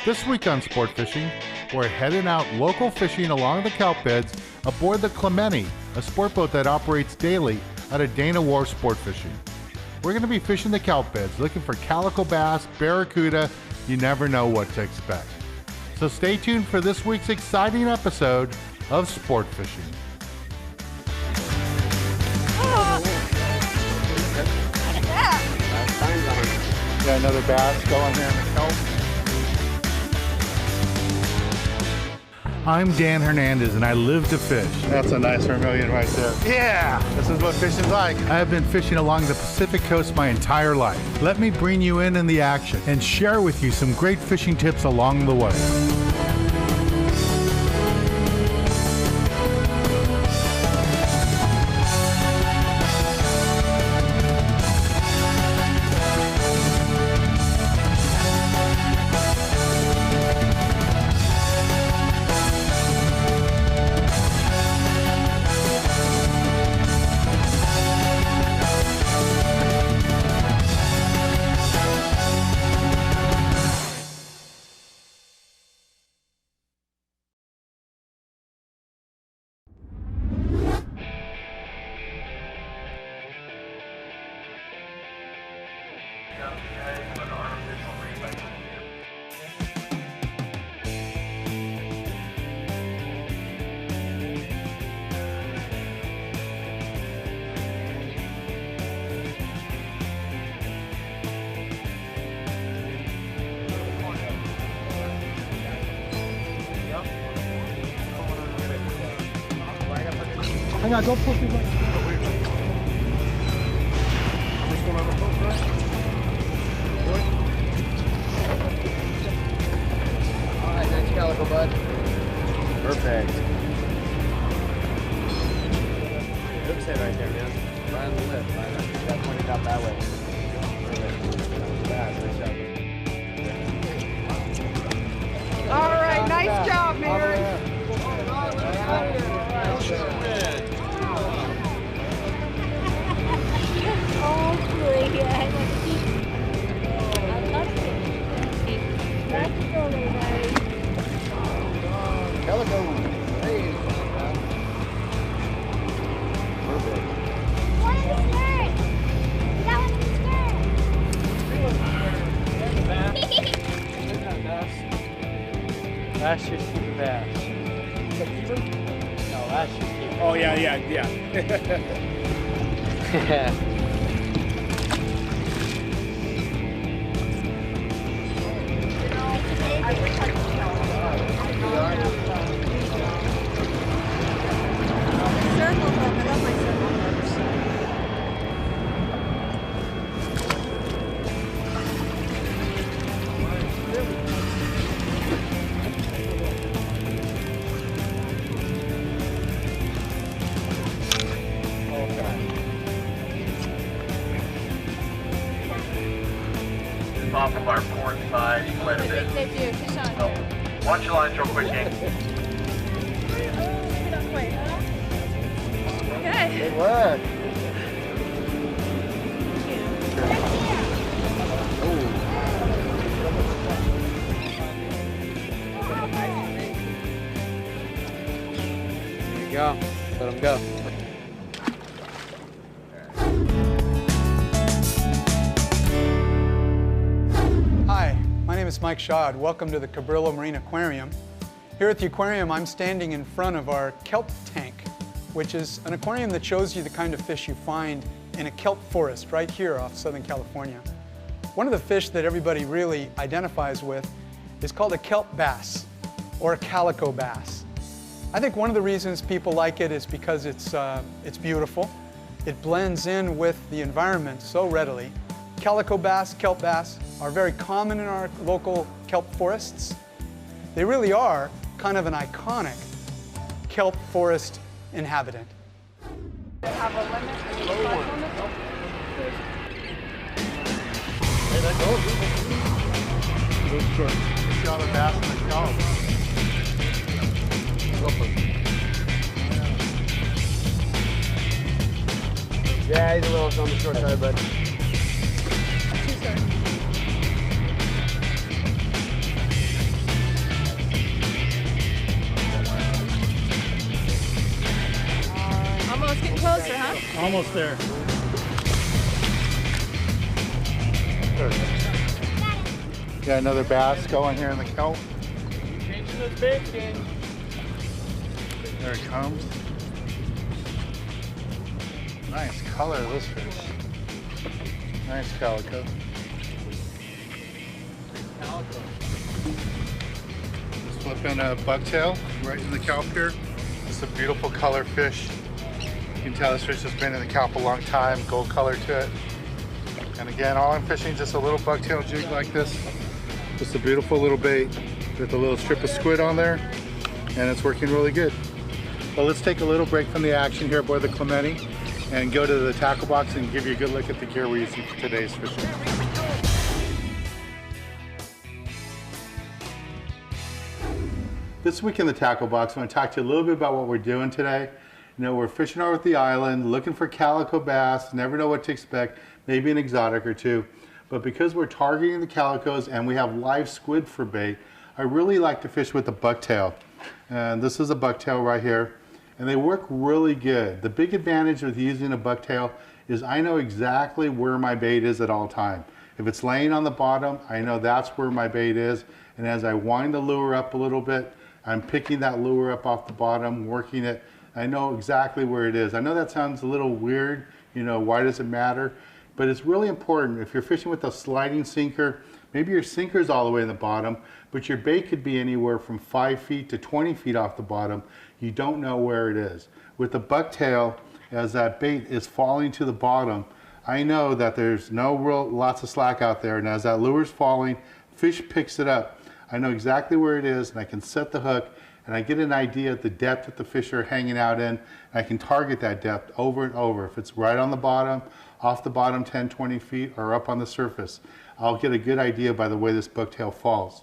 This week on Sport Fishing, we're heading out local fishing along the kelp beds aboard the Clemente, a sport boat that operates daily out of Dana Wharf Sport Fishing. We're going to be fishing the kelp beds, looking for calico bass, barracuda. You never know what to expect. So stay tuned for this week's exciting episode of Sport Fishing. Got another bass going there in the kelp. I'm Dan Hernandez and I live to fish. That's a nice vermilion right there. Yeah, this is what fishing's like. I have been fishing along the Pacific coast my entire life. Let me bring you in the action and share with you some great fishing tips along the way. Hang on, don't pull too much. This one on the hook, right? All right, nice calico, bud. Perfect. Hook's head right there, man. Right on the lip. Right, got pointed out that way. Perfect. Nice job. All right, nice job, Mary. Oh, boy, I love it. That's really nice. Calico. Hey. Perfect. One in the skirt. You got one in the skirt. That's just keep bass. No, that's just keep. Oh, yeah. Off of our port side quite a bit. They do. Fish on here. Watch your lines real quick, King. Okay. Good work. There you go. Let them go. Hi, my name is Mike Schad. Welcome to the Cabrillo Marine Aquarium. Here at the aquarium, I'm standing in front of our kelp tank, which is an aquarium that shows you the kind of fish you find in a kelp forest right here off Southern California. One of the fish that everybody really identifies with is called a kelp bass or a calico bass. I think one of the reasons people like it is because it's beautiful. It blends in with the environment so readily. Calico bass, kelp bass are very common in our local kelp forests. They really are kind of an iconic kelp forest inhabitant. Have a limit? Hey, that goes. Good short. Shot a bass in the kelp. Yeah, he's a little on the short side, bud. Almost there. Got another bass going here in the kelp. Changing those baits, gang. There it comes. Nice color of this fish. Nice calico. Just flipping a bucktail right in the kelp here. It's a beautiful color fish. You can tell this fish has been in the kelp a long time, gold color to it. And again, all I'm fishing is just a little bucktail jig like this. Just a beautiful little bait with a little strip of squid on there, and it's working really good. Well, let's take a little break from the action here aboard the Clemente and go to the tackle box and give you a good look at the gear we're using for today's fishing. This week in the tackle box, I want to talk to you a little bit about what we're doing today. You know, we're fishing over at the island, looking for calico bass, never know what to expect, maybe an exotic or two. But because we're targeting the calicos and we have live squid for bait, I really like to fish with a bucktail. And this is a bucktail right here. And they work really good. The big advantage with using a bucktail is I know exactly where my bait is at all time. If it's laying on the bottom, I know that's where my bait is. And as I wind the lure up a little bit, I'm picking that lure up off the bottom, working it. I know exactly where it is. I know that sounds a little weird, you know, why does it matter? But it's really important. If you're fishing with a sliding sinker, maybe your sinker's all the way in the bottom, but your bait could be anywhere from 5 feet to 20 feet off the bottom. You don't know where it is. With the bucktail, as that bait is falling to the bottom, I know that there's lots of slack out there, and as that lure's falling, fish picks it up. I know exactly where it is, and I can set the hook, and I get an idea of the depth that the fish are hanging out in. And I can target that depth over and over. If it's right on the bottom, off the bottom 10, 20 feet, or up on the surface, I'll get a good idea by the way this bucktail falls.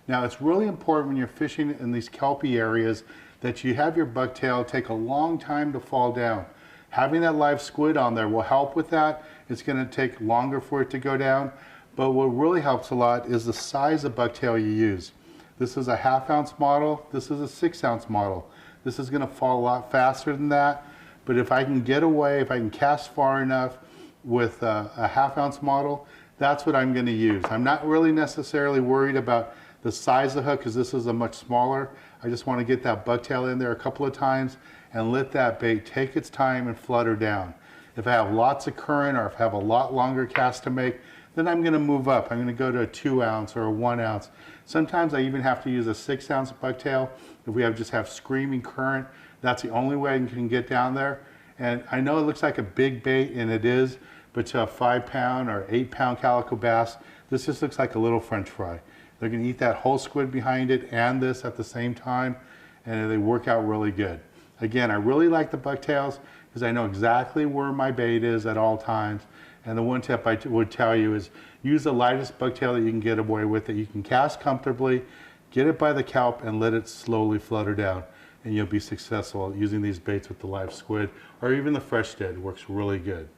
Now, it's really important when you're fishing in these kelpy areas that you have your bucktail take a long time to fall down. Having that live squid on there will help with that. It's going to take longer for it to go down, but what really helps a lot is the size of bucktail you use. This is a 1/2 ounce model. This is a 6 ounce model. This is going to fall a lot faster than that, but if I can get away, if I can cast far enough with a 1/2 ounce model, that's what I'm going to use. I'm not really necessarily worried about the size of the hook because this is a much smaller. I just want to get that bucktail in there a couple of times and let that bait take its time and flutter down. If I have lots of current or if I have a lot longer cast to make, then I'm going to move up. I'm going to go to a 2 ounce or a 1 ounce. Sometimes I even have to use a 6 ounce bucktail if we just have screaming current. That's the only way I can get down there. And I know it looks like a big bait, and it is, but to a 5 pound or 8 pound calico bass, this just looks like a little French fry. They're going to eat that whole squid behind it and this at the same time, and they work out really good. Again, I really like the bucktails because I know exactly where my bait is at all times. And the one tip I would tell you is use the lightest bucktail that you can get away with, that you can cast comfortably, get it by the kelp, and let it slowly flutter down. And you'll be successful using these baits with the live squid or even the fresh dead. It works really good.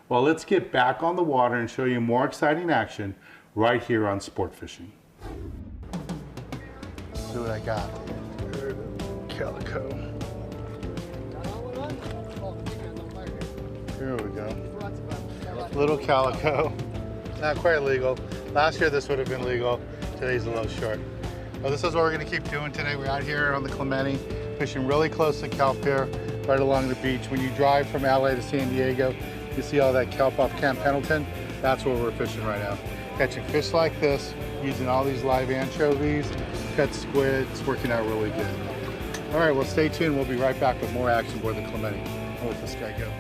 Well, let's get back on the water and show you more exciting action right here on Sport Fishing. Let's see what I got. Calico. Here we go. Little calico. Not quite legal. Last year this would have been legal. Today's a little short. Well, this is what we're going to keep doing today. We're out here on the Clemente, fishing really close to kelp here, right along the beach. When you drive from LA to San Diego, you see all that kelp off Camp Pendleton. That's where we're fishing right now. Catching fish like this, using all these live anchovies, cut squid. It's working out really good. All right, well, stay tuned. We'll be right back with more action aboard the Clemente. I'll let this guy go.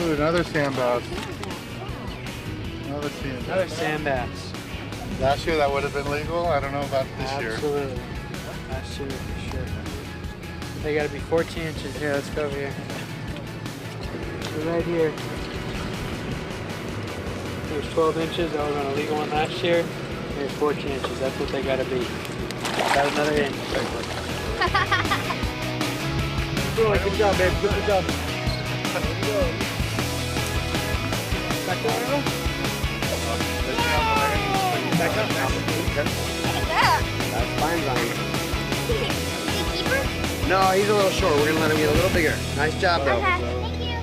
Ooh, another sand bass. Another sand bass. Last year that would have been legal. I don't know about this year. Absolutely. Last year for sure. They got to be 14 inches. Here, let's go over here. So right here. It was 12 inches. That was on a legal one last year. Here's 14 inches. That's what they gotta be. Got another inch. Good job, babe. Good job. Back down, Eva? Back up. That's fine, Ryan. Is he a keeper? No, he's a little short. We're gonna let him get a little bigger. Nice job, bro. Okay, thank you.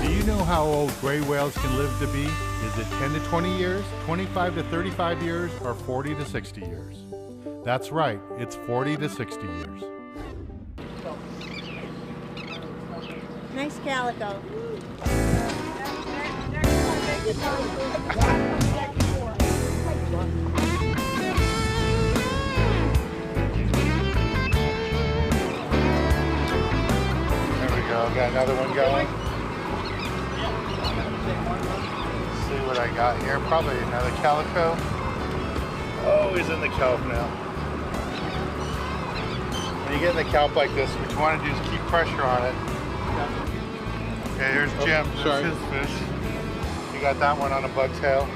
Do you know how old gray whales can live to be? Is it 10 to 20 years, 25 to 35 years, or 40 to 60 years? That's right, it's 40 to 60 years. Nice calico. There we go, got another one going. Let's see what I got here. Probably another calico. Oh, he's in the kelp now. When you get in the kelp like this, what you want to do is keep pressure on it. Okay, here's Jim. That's his fish. You got that one on a bugtail.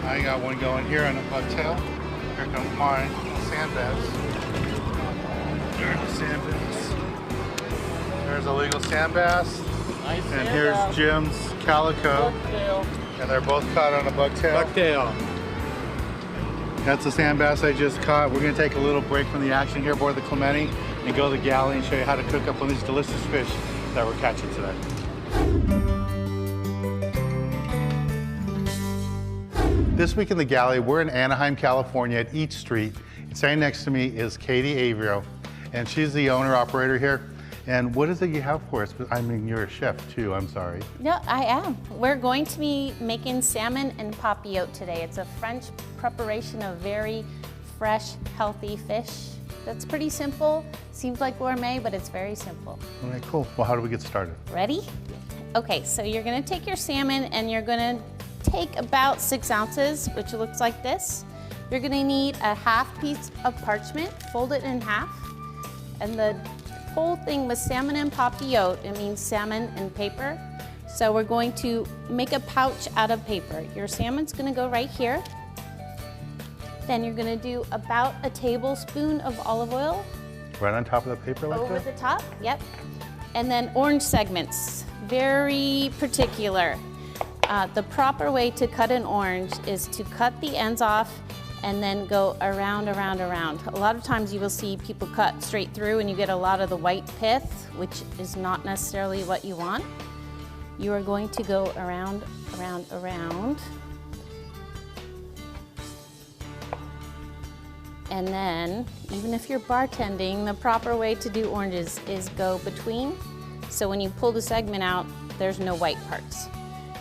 I got one going here on a bugtail. Here comes mine, sand bass. There's the sand bass. There's a legal sand bass. Nice. And here's Jim's calico. Bucktail. And they're both caught on a bugtail. Bucktail. That's the sand bass I just caught. We're gonna take a little break from the action here aboard the Clemente and go to the galley and show you how to cook up one of these delicious fish that we're catching today. This week in the galley, we're in Anaheim, California at Each Street. Standing next to me is Katie Avrio, and she's the owner operator here. And what is it you have for us? I mean, you're a chef too, I'm sorry. No, I am. We're going to be making salmon and papillote today. It's a French preparation of very fresh, healthy fish. That's pretty simple. Seems like gourmet, but it's very simple. All right, cool. Well, how do we get started? Ready? Okay, so you're gonna take your salmon and you're gonna take about 6 ounces, which looks like this. You're gonna need a half piece of parchment, fold it in half, and the whole thing with salmon and papillote, it means salmon and paper. So we're going to make a pouch out of paper. Your salmon's gonna go right here. Then you're gonna do about a tablespoon of olive oil. Right on top of the paper like Over that? the top, yep. And then orange segments, very particular. The proper way to cut an orange is to cut the ends off and then go around, around, around. A lot of times you will see people cut straight through and you get a lot of the white pith, which is not necessarily what you want. You are going to go around, around, around. And then, even if you're bartending, the proper way to do oranges is go between. So when you pull the segment out, there's no white parts.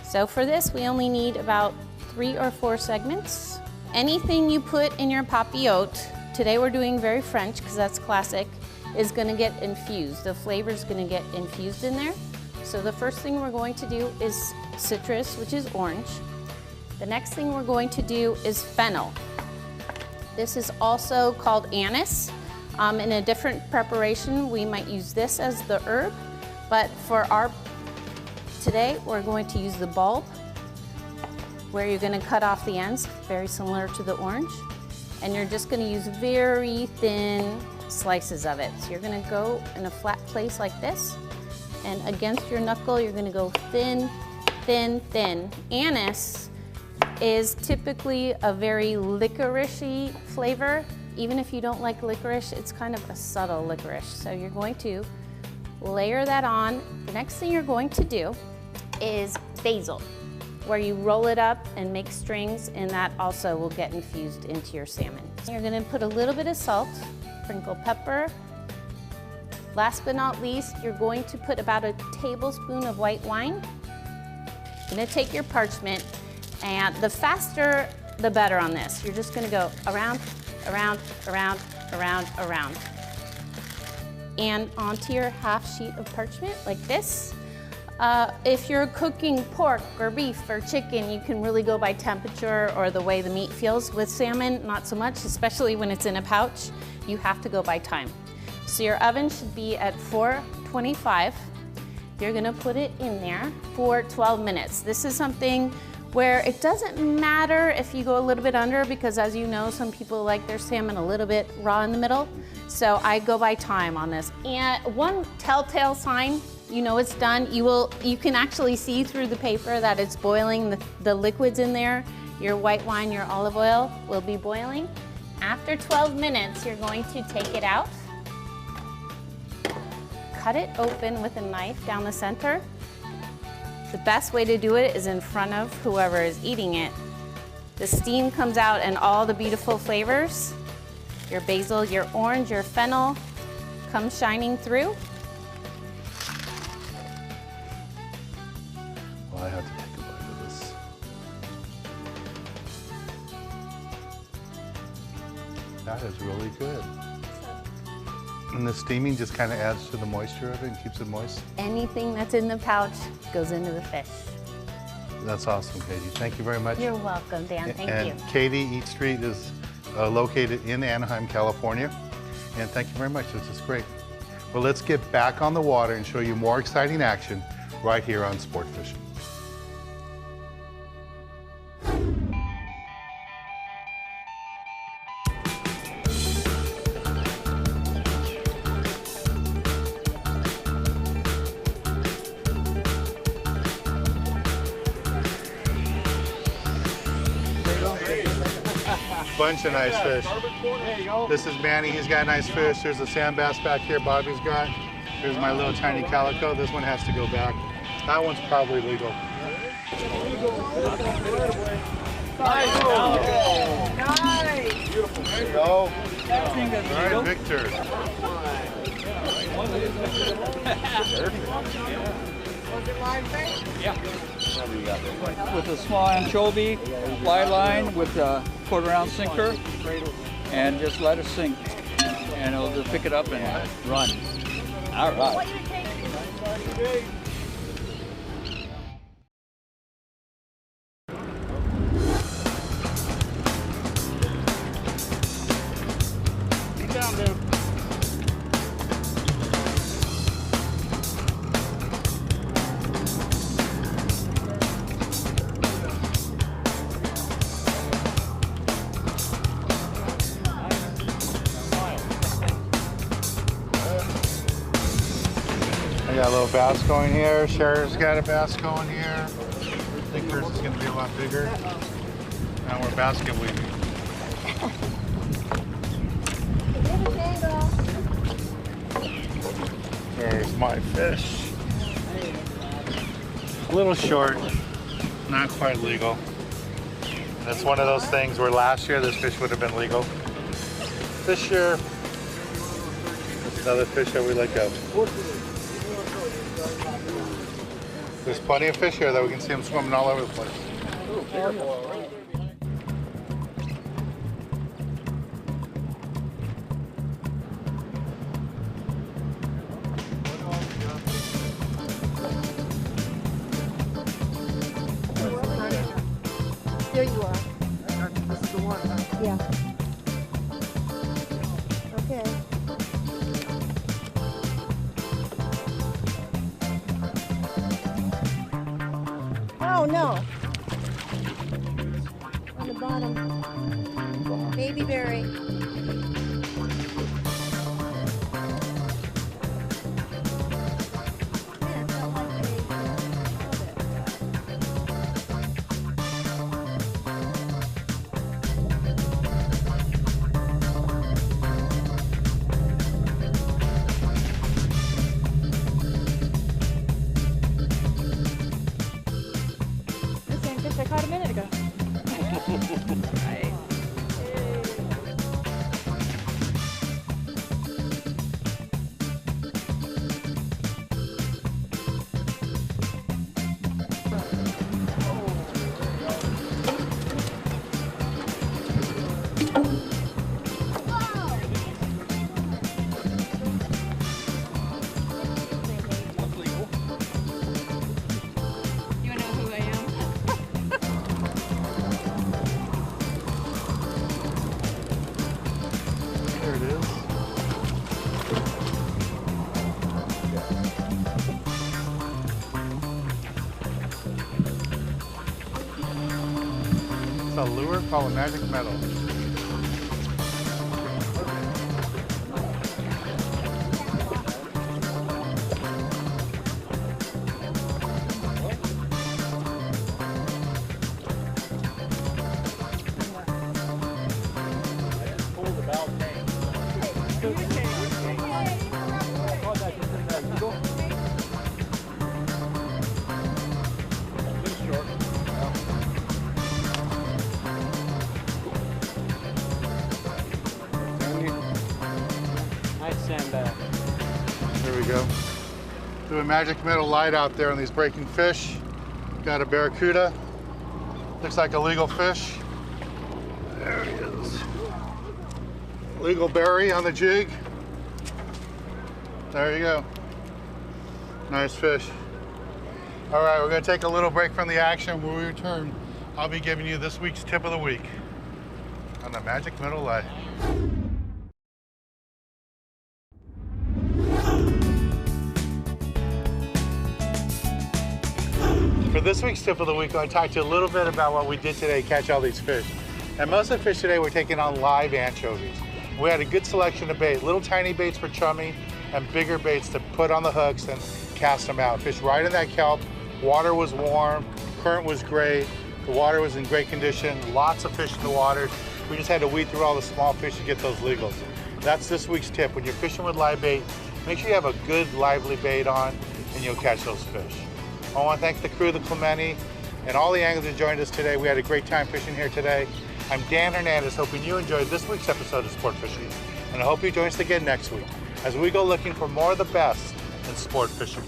So for this, we only need about 3 or 4 segments. Anything you put in your papillote, today we're doing very French because that's classic, is gonna get infused. The flavor's gonna get infused in there. So the first thing we're going to do is citrus, which is orange. The next thing we're going to do is fennel. This is also called anise. In a different preparation, we might use this as the herb, but for our today, we're going to use the bulb, where you're gonna cut off the ends, very similar to the orange, and you're just gonna use very thin slices of it. So you're gonna go in a flat place like this, and against your knuckle, you're gonna go thin, thin, thin. Anise is typically a very licorice-y flavor. Even if you don't like licorice, it's kind of a subtle licorice. So you're going to layer that on. The next thing you're going to do is basil, where you roll it up and make strings, and that also will get infused into your salmon. You're gonna put a little bit of salt, sprinkle pepper. Last but not least, you're going to put about a tablespoon of white wine. You're gonna take your parchment, and the faster, the better on this. You're just gonna go around, around, around, around, around. And onto your half sheet of parchment like this. If you're cooking pork or beef or chicken, you can really go by temperature or the way the meat feels. With salmon, not so much, especially when it's in a pouch. You have to go by time. So your oven should be at 425. You're gonna put it in there for 12 minutes. This is something where it doesn't matter if you go a little bit under, because as you know, some people like their salmon a little bit raw in the middle. So I go by time on this. And one telltale sign, you know it's done. You can actually see through the paper that it's boiling, the liquids in there. Your white wine, your olive oil will be boiling. After 12 minutes, you're going to take it out, cut it open with a knife down the center. The best way to do it is in front of whoever is eating it. The steam comes out and all the beautiful flavors, your basil, your orange, your fennel, come shining through. Well, I have to take a bite of this. That is really good. And the steaming just kind of adds to the moisture of it and keeps it moist. Anything that's in the pouch goes into the fish. That's awesome, Katie. Thank you very much. You're welcome, Dan. Thank you. And Katie Eat Street is located in Anaheim, California. And thank you very much. This is great. Well, let's get back on the water and show you more exciting action right here on Sport Fishing. Bunch of nice fish. This is Manny, he's got a nice fish. There's a sand bass back here Bobby's got. There's my little tiny calico. This one has to go back. That one's probably legal. Nice. Beautiful. There you go. All right, Victor. With a small anchovy, fly line with a quarter-ounce sinker, and just let it sink, and it'll just pick it up and run. All right. Get down, dude. Got a little bass going here. Cher's got a bass going here. I think hers is going to be a lot bigger. Now we're basket weaving. There's my fish. A little short, not quite legal. That's one of those things where last year this fish would have been legal. This year, it's another fish that we let go. There's plenty of fish here that we can see them swimming all over the place. There you are. This is the one, huh? Yeah. Okay. Oh no. On the bottom. Baby berry. Yeah, it felt like I caught a minute ago. Hey. a lure called a magic metal. There we go. Do a magic metal light out there on these breaking fish. Got a barracuda. Looks like a legal fish. There he is. Legal berry on the jig. There you go. Nice fish. All right, we're gonna take a little break from the action. When we return, I'll be giving you this week's tip of the week on the magic metal light. For this week's tip of the week, I want to talk to you a little bit about what we did today to catch all these fish. And most of the fish today were taking on live anchovies. We had a good selection of bait, little tiny baits for chummy and bigger baits to put on the hooks and cast them out. Fish right in that kelp, water was warm, current was great, the water was in great condition, lots of fish in the water. We just had to weed through all the small fish to get those legals. That's this week's tip. When you're fishing with live bait, make sure you have a good lively bait on and you'll catch those fish. I want to thank the crew of the Clemente and all the anglers that joined us today. We had a great time fishing here today. I'm Dan Hernandez, hoping you enjoyed this week's episode of Sport Fishing, and I hope you join us again next week as we go looking for more of the best in sport fishing.